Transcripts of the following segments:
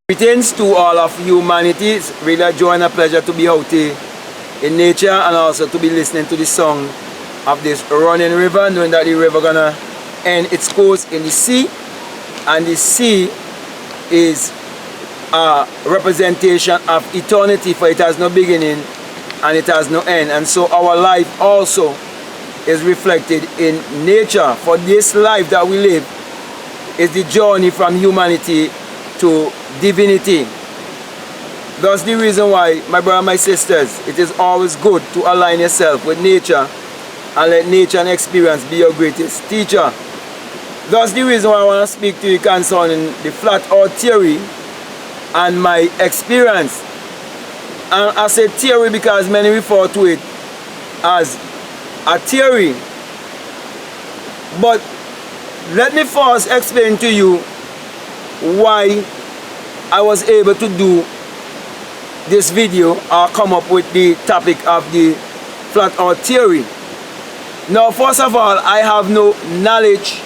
Greetings to all of humanity. It's really a joy and a pleasure to be out here in nature and also to be listening to the song of this running river, knowing that the river gonna end its course in the sea, and the sea is a representation of eternity, for it has no beginning and it has no end. And so our life also is reflected in nature. For this life that we live is the journey from humanity to divinity. That's the reason why, my brothers and my sisters, it is always good to align yourself with nature and let nature and experience be your greatest teacher. That's the reason why I want to speak to you concerning the flat earth theory and my experience. And I say theory because many refer to it as a theory. But let me first explain to you why I was able to do this video or come up with the topic of the flat earth theory. Now, first of all, I have no knowledge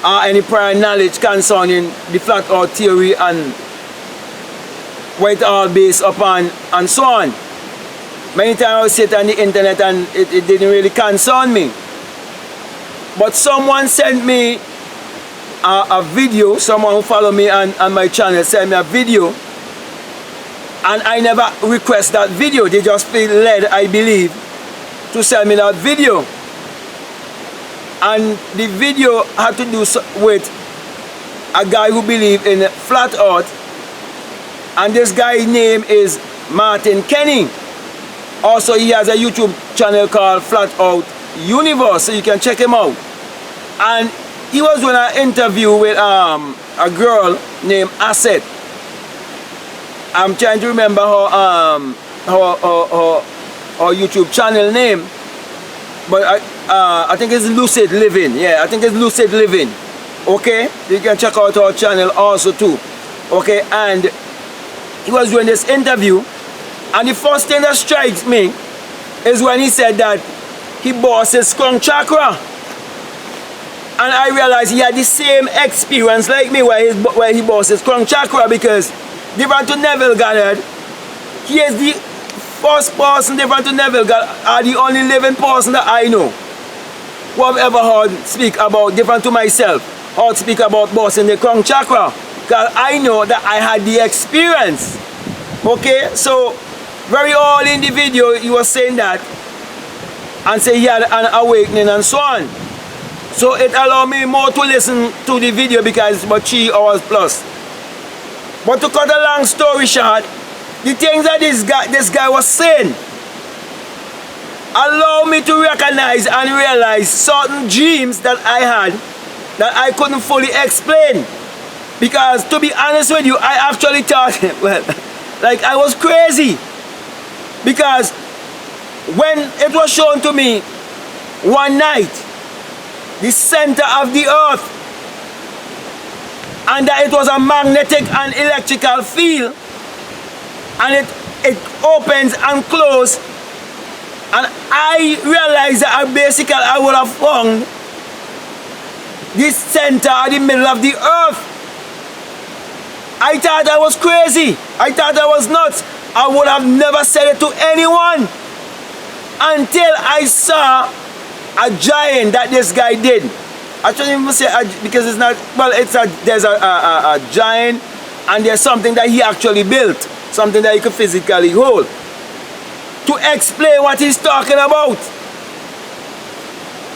or any prior knowledge concerning the flat earth theory and what it all based upon and so on. Many times I would sit on the internet and it didn't really concern me. But someone sent me a video, someone who follow me on my channel sent me a video, and I never request that video. They just feel led, I believe, to send me that video. And the video had to do with a guy who believed in flat earth, and this guy's name is Martin Kenny. Also, he has a YouTube channel called Flat Earth Universe, so you can check him out. And he was doing an interview with a girl named Asset. I'm trying to remember her YouTube channel name, but I think it's Lucid Living. Yeah, I think it's Lucid Living. Okay, you can check out our channel also too. Okay, and he was doing this interview, and the first thing that strikes me is when he said that he bossed his skunk chakra. And I realized he had the same experience like me where he bossed his skunk chakra, because different to Neville Goddard, he is the first person different to Neville Goddard, are the only living person that I know who have ever heard speak about, different to myself, heard speak about bossing the skunk chakra. Because I know that I had the experience. Okay, so very early in the video he was saying that and say he had an awakening and so on. So it allowed me more to listen to the video because it's about 3 hours plus. But to cut a long story short, the things that this guy was saying allowed me to recognize and realize certain dreams that I had that I couldn't fully explain. Because to be honest with you, I actually thought, well, like I was crazy. Because when it was shown to me one night, the center of the earth, and that it was a magnetic and electrical field, and it opens and closes, and I realized that I would have found this center at the middle of the earth. I thought I was crazy. I thought I was nuts. I would have never said it to anyone until I saw a giant that this guy did. I shouldn't even say because it's not, well, there's a giant, and there's something that he actually built, something that he could physically hold, to explain what he's talking about.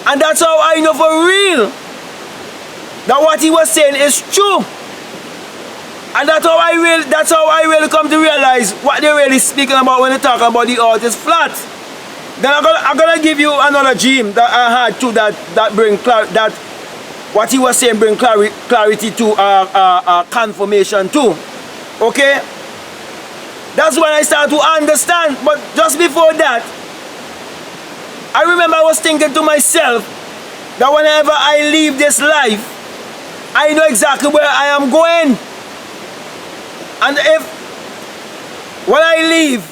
And that's how I know for real that what he was saying is true. And that's how I really come to realize what they're really speaking about when they're talking about the earth is flat. Then I'm gonna give you another dream that I had too, that bring that what he was saying bring clarity to confirmation too. Okay? That's when I started to understand. But just before that, I remember I was thinking to myself that whenever I leave this life, I know exactly where I am going. And if when I leave,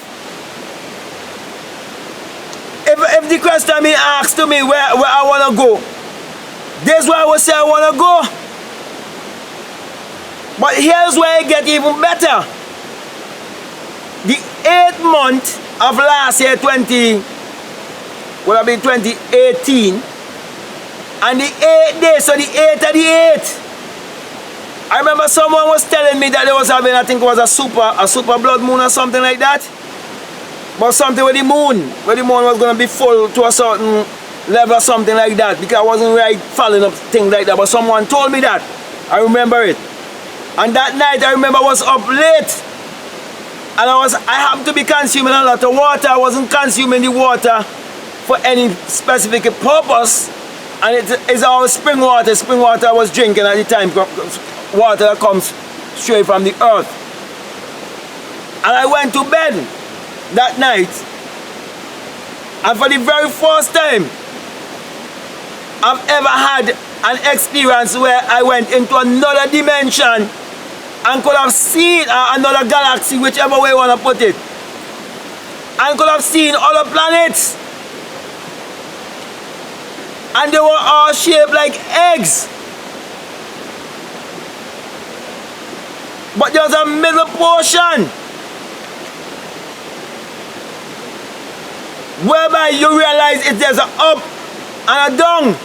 if the question being asked to me where I want to go, this is where I would say I want to go. But here's where it gets even better. The 8th month of last year, 2018, and the 8th day, so the 8th of the 8th. I remember someone was telling me that they was having, I think it was a super blood moon or something like that. But something with the moon was going to be full to a certain level or something like that, because I wasn't right following up things like that, but someone told me that. I remember it. And that night I remember I was up late, and I happened to be consuming a lot of water. I wasn't consuming the water for any specific purpose, and it's all spring water. Spring water I was drinking at the time, water that comes straight from the earth. And I went to bed that night, and for the very first time I've ever had an experience where I went into another dimension and could have seen another galaxy, whichever way you want to put it, and could have seen other planets, and they were all shaped like eggs, but there's a middle portion whereby you realize there's an up and a down.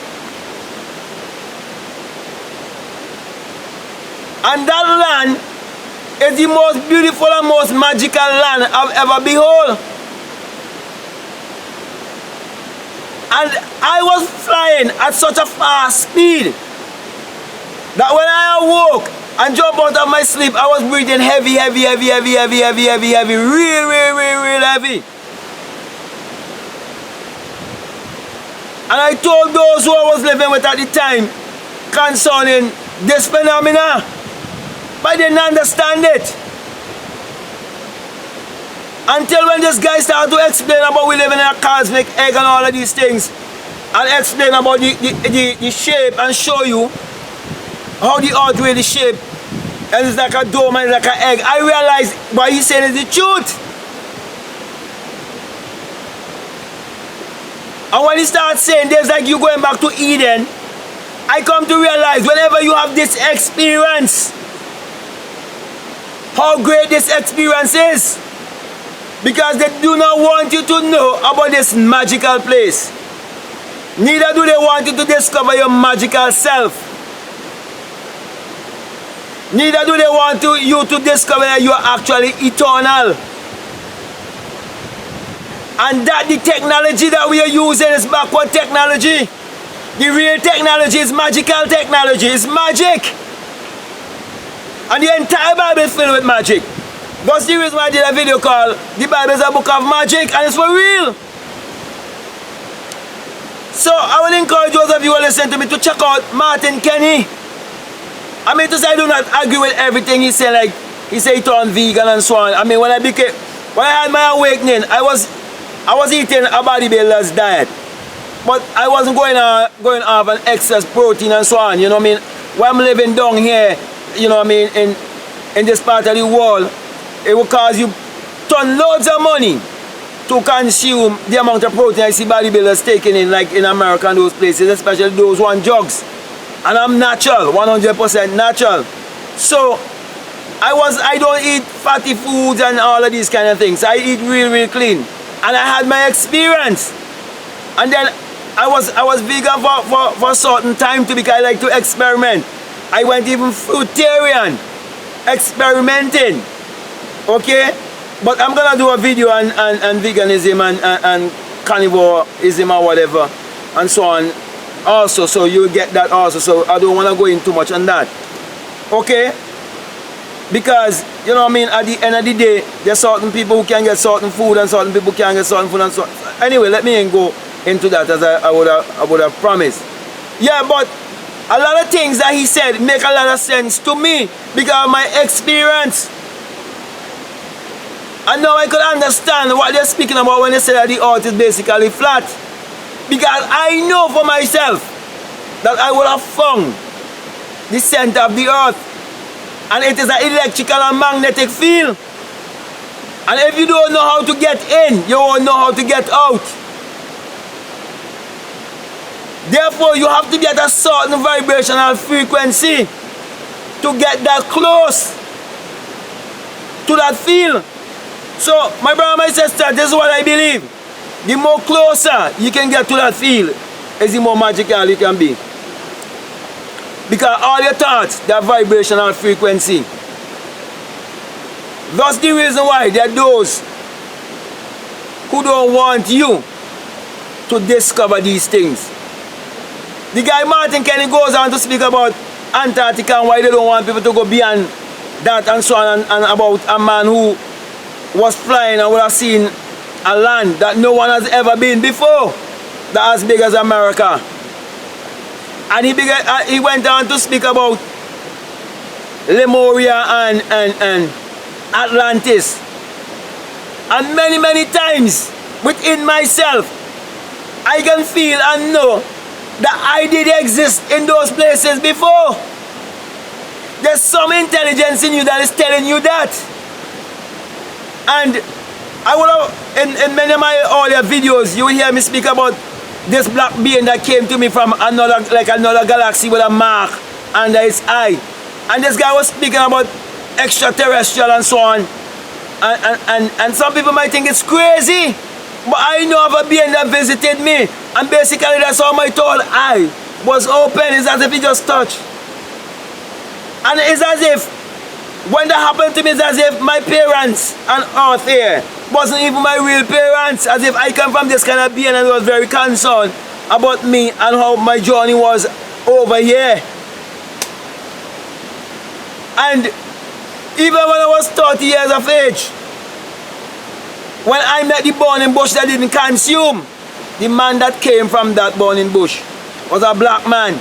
And that land is the most beautiful and most magical land I've ever beheld. And I was flying at such a fast speed that when I awoke and jumped out of my sleep, I was breathing heavy, real heavy. And I told those who I was living with at the time concerning this phenomena, but I didn't understand it. Until when this guy started to explain about we living in a cosmic egg and all of these things, and explain about the shape and show you how the earth really shaped, and it's like a dome and it's like an egg, I realized what he's saying is the truth. And when he starts saying there's like you going back to Eden, I come to realize whenever you have this experience, how great this experience is, because they do not want you to know about this magical place. Neither do they want you to discover your magical self. Neither do they want you to discover that you are actually eternal. And that the technology that we are using is backward technology. The real technology is magical technology. It's magic. And the entire Bible is filled with magic. That's the reason why I did a video called The Bible is a Book of Magic, and it's for real. So I would encourage those of you who listen to me to check out Martin Kenny. I mean to say I do not agree with everything he said, like he said he turned vegan and so on. I mean when I had my awakening, I was eating a bodybuilder's diet, but I wasn't going off an excess protein and so on, you know what I mean? When I'm living down here, you know what I mean, in this part of the world, it will cause you ton loads of money to consume the amount of protein I see bodybuilders taking in, like in America and those places, especially those who want jugs. And I'm natural, 100% natural. So I don't eat fatty foods and all of these kind of things. I eat real clean. And I had my experience. And then I was vegan for a certain time too, because I like to experiment. I went even fruitarian, experimenting. Okay? But I'm gonna do a video on veganism and carnivorism or whatever and so on also, so you'll get that also. So I don't want to go in too much on that. Okay? Because, you know what I mean, at the end of the day, there's certain people who can get certain food and certain people can't get certain food and so on. Anyway, let me go into that as I would have promised. Yeah, but a lot of things that he said make a lot of sense to me because of my experience. And now I could understand what they're speaking about when they say that the earth is basically flat. Because I know for myself that I would have found the center of the earth. And it is an electrical and magnetic field. And if you don't know how to get in, you won't know how to get out. Therefore, you have to get a certain vibrational frequency to get that close to that field. So, my brother, my sister, this is what I believe. The more closer you can get to that field, is the more magical you can be. Because all your thoughts, they are vibrational frequency. That's the reason why there are those who don't want you to discover these things. The guy Martin Kenny goes on to speak about Antarctica and why they don't want people to go beyond that and so on, and about a man who was flying and would have seen a land that no one has ever been before, that as big as America. And he went on to speak about Lemuria and Atlantis. And many times within myself, I can feel and know that I did exist in those places before. There's some intelligence in you that is telling you that. And I would have, in many of my earlier videos, you will hear me speak about this black being that came to me from another galaxy with a mark under its eye. And this guy was speaking about extraterrestrial and so on. And some people might think it's crazy, but I know of a being that visited me, and basically that's how my third eye was open. It's as if he just touched. And it's as if, when that happened to me, it's as if my parents on earth here wasn't even my real parents, as if I come from this kind of being and was very concerned about me and how my journey was over here. And even when I was 30 years of age, when I met the burning bush that didn't consume, the man that came from that burning bush was a black man.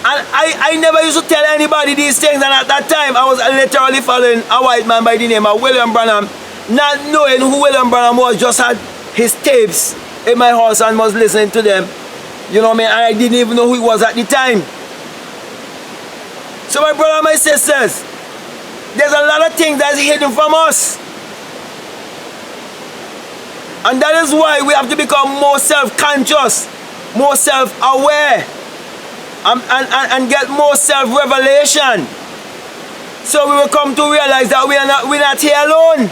And I never used to tell anybody these things, and at that time I was literally following a white man by the name of William Branham, not knowing who William Branham was, just had his tapes in my house and was listening to them. You know what I mean? And I didn't even know who he was at the time. So my brother and my sisters, there's a lot of things that's hidden from us. And that is why we have to become more self-conscious, more self-aware, and get more self-revelation. So we will come to realize that we're not here alone.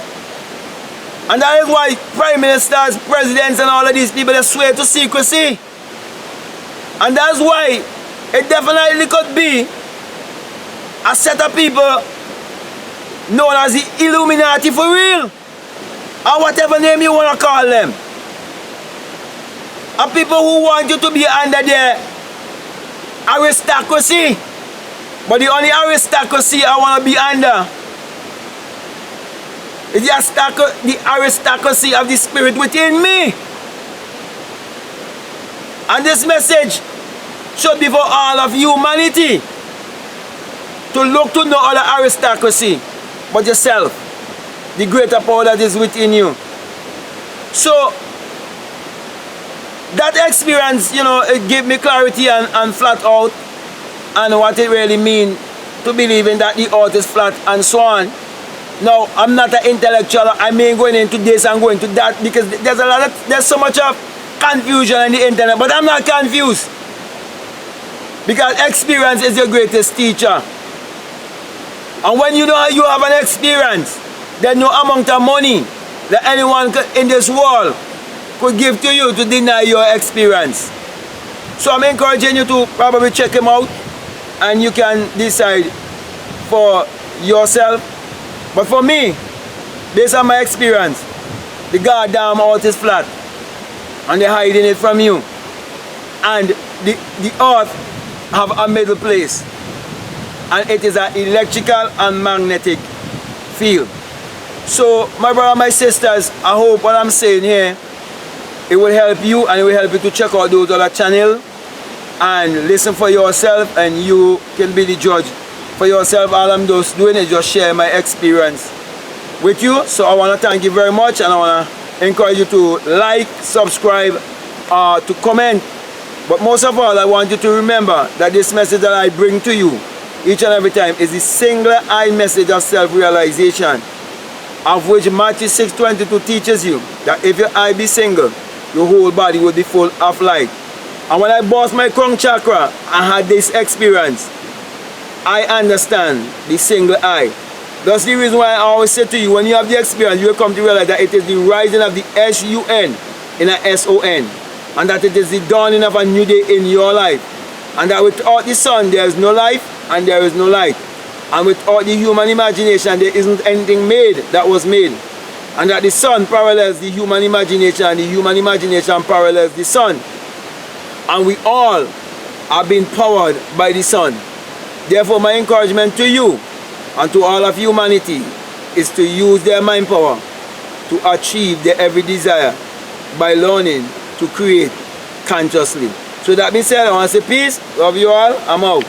And that is why prime ministers, presidents, and all of these people, they swear to secrecy. And that's why it definitely could be a set of people known as the Illuminati for real, or whatever name you want to call them. Are people who want you to be under their aristocracy. But the only aristocracy I want to be under is the aristocracy of the spirit within me. And this message should be for all of humanity, to look to no other aristocracy but yourself, the greater power that is within you. So that experience, you know, it gave me clarity and flat out and what it really means to believe in that the earth is flat and so on. Now, I'm not an intellectual. I mean going into this and going to that, because there's so much of confusion on the internet, but I'm not confused, because experience is your greatest teacher. And when you know you have an experience, there's no amount of money that anyone in this world could give to you to deny your experience. So I'm encouraging you to probably check him out, and you can decide for yourself. But for me, based on my experience, the goddamn earth is flat, and they're hiding it from you. And the earth have a middle place, and it is an electrical and magnetic field. So my brother, my sisters, I hope what I'm saying here, it will help you, and it will help you to check out those other channels and listen for yourself, and you can be the judge for yourself. All I'm just doing is just share my experience with you. So I want to thank you very much, and I want to encourage you to like, subscribe, to comment. But most of all, I want you to remember that this message that I bring to you each and every time is the single-eye message of self-realization, of which Matthew 6:22 teaches you that if your eye be single, your whole body will be full of light. And when I burst my crown chakra, I had this experience. I understand the single I. That's the reason why I always say to you, when you have the experience, you will come to realize that it is the rising of the S-U-N in a S-O-N. And that it is the dawning of a new day in your life. And that without the sun, there is no life and there is no light. And without the human imagination, there isn't anything made that was made. And that the sun parallels the human imagination and the human imagination parallels the sun. And we all are being powered by the sun. Therefore, my encouragement to you and to all of humanity is to use their mind power to achieve their every desire by learning to create consciously. So that being said, I want to say peace, love you all, I'm out.